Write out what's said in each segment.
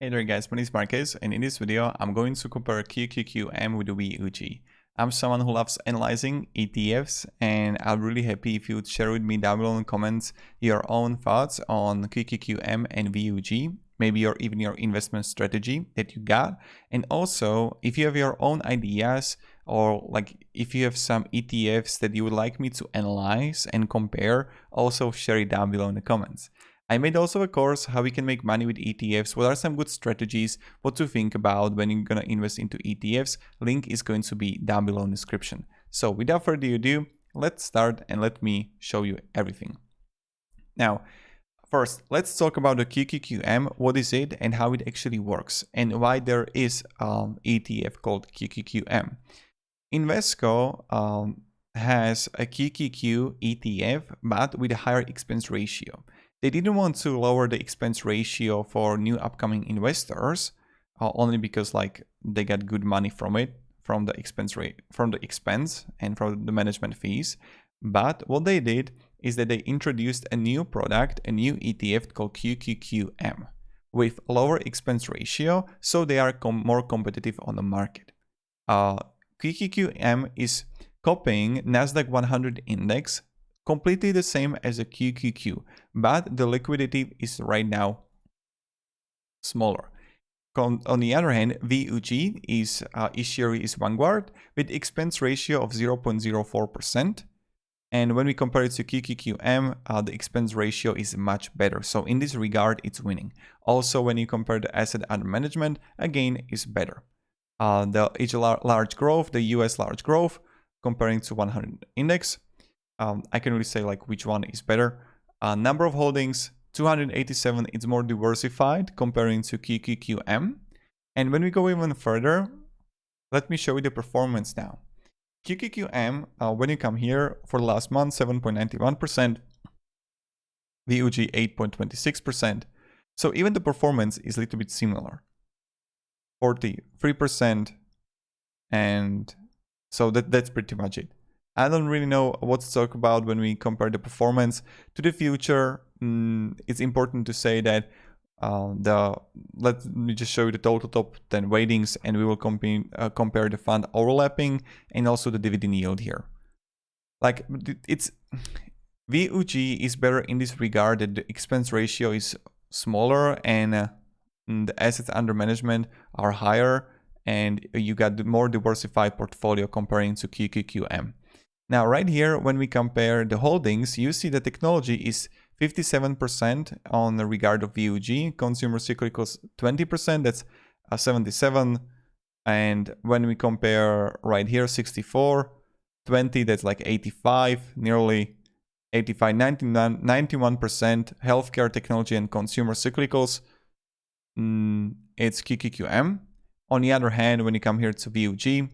Hey there guys, my name is Marquez, and in this video I'm going to compare QQQM with the VUG. I'm someone who loves analyzing ETFs, and I'm really happy if you would share with me down below in the comments your own thoughts on QQQM and VUG, maybe even your investment strategy that you got, and also if you have your own ideas or like if you have some ETFs that you would like me to analyze and compare, also share it down below in the comments. I made also a course how we can make money with ETFs, what are some good strategies, what to think about when you're gonna invest into ETFs. Link is going to be down below in the description. So without further ado, let's start and let me show you everything. Now, first, let's talk about the QQQM, what is it and how it actually works and why there is an ETF called QQQM. Invesco has a QQQ ETF, but with a higher expense ratio. They didn't want to lower the expense ratio for new upcoming investors, only because like they got good money from it, from the expense and from the management fees. But what they did is that they introduced a new product, a new ETF called QQQM with lower expense ratio, so they are more competitive on the market. QQQM is copying Nasdaq 100 index, completely the same as a QQQ, but the liquidity is right now smaller. On the other hand, VUG is issuer is Vanguard with expense ratio of 0.04%. And when we compare it to QQQM, the expense ratio is much better. So in this regard, it's winning. Also, when you compare the asset under management, again, is better. The Asia large growth, the US large growth, comparing to 100 index, I can really say like which one is better. Number of holdings, 287, it's more diversified comparing to QQQM. And when we go even further, let me show you the performance now. QQQM, when you come here for the last month, 7.91%, VUG 8.26%. So even the performance is a little bit similar, 43%. And so that's pretty much it. I don't really know what to talk about when we compare the performance to the future. It's important to say that let me just show you the total top 10 weightings, and we will compare the fund overlapping and also the dividend yield here. Like it's VUG is better in this regard that the expense ratio is smaller and the assets under management are higher, and you got the more diversified portfolio comparing to QQQM. Now, right here, when we compare the holdings, you see the technology is 57% on the regard of VUG, consumer cyclicals 20%, that's 77. And when we compare right here, 64, 20, that's like 85, nearly 85, 91%, healthcare, technology, and consumer cyclicals, it's QQQM. On the other hand, when you come here to VUG,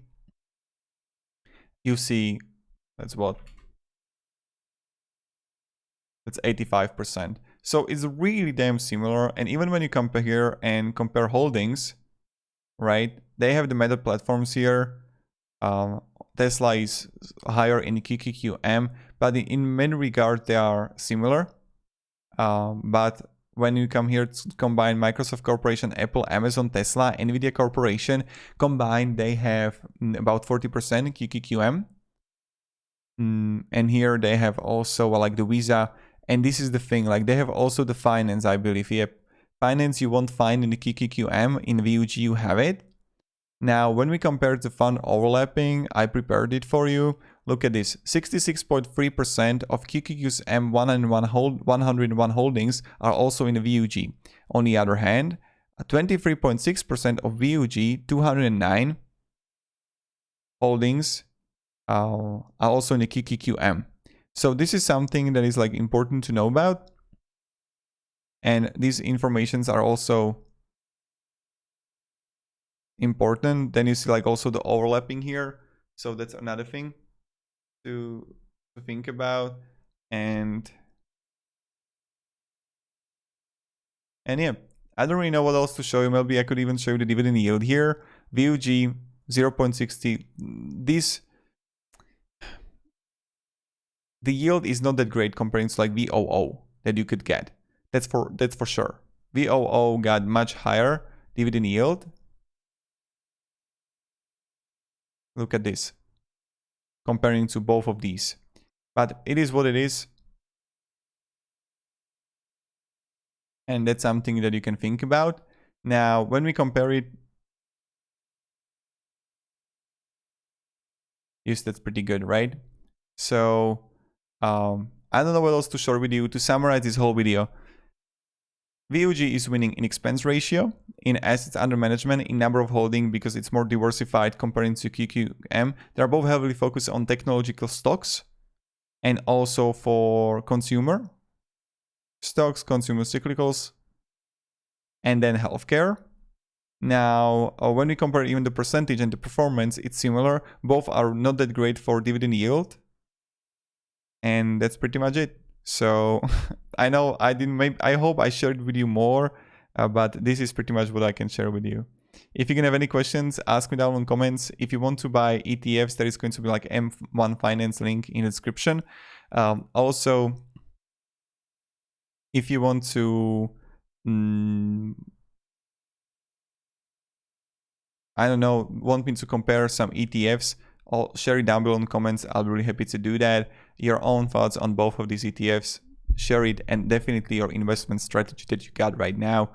you see that's 85%. So it's really damn similar. And even when you compare here and compare holdings, right? They have the meta platforms here. Tesla is higher in QQQM, but in many regards they are similar. But when you come here to combine Microsoft Corporation, Apple, Amazon, Tesla, Nvidia Corporation, combined they have about 40% in QQQM. And here they have also like the Visa, and this is the thing, like they have also the finance, I believe. Yep, finance you won't find in the QQQM, in VUG you have it. Now, when we compare the fund overlapping, I prepared it for you. Look at this, 66.3% of QQQ's M101 holdings are also in the VUG. On the other hand, 23.6% of VUG 209 holdings are also in the QQQM. So this is something that is like important to know about. And these informations are also important. Then you see like also the overlapping here. So that's another thing to think about. And yeah, I don't really know what else to show you. Maybe I could even show you the dividend yield here. VUG 0.60. The yield is not that great comparing to like VOO that you could get. That's for sure. VOO got much higher dividend yield. Look at this, comparing to both of these. But it is what it is. And that's something that you can think about. Now, when we compare it, yes, that's pretty good, right? So I don't know what else to share with you. To summarize this whole video, VUG is winning in expense ratio, in assets under management, in number of holding, because it's more diversified comparing to QQQM. They're both heavily focused on technological stocks and also for consumer stocks, consumer cyclicals, and then healthcare. Now, when we compare even the percentage and the performance, it's similar. Both are not that great for dividend yield. And that's pretty much it. So I know I didn't, I hope I shared with you more, but this is pretty much what I can share with you. If you can have any questions, ask me down in comments. If you want to buy ETFs, there is going to be like M1 Finance link in the description. Also, if you want to, I don't know, want me to compare some ETFs, I'll share it down below in the comments. I'll be really happy to do that. Your own thoughts on both of these ETFs, share it, and definitely your investment strategy that you got right now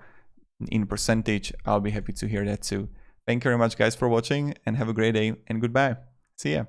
in percentage. I'll be happy to hear that too. Thank you very much, guys, for watching, and have a great day, and goodbye. See ya.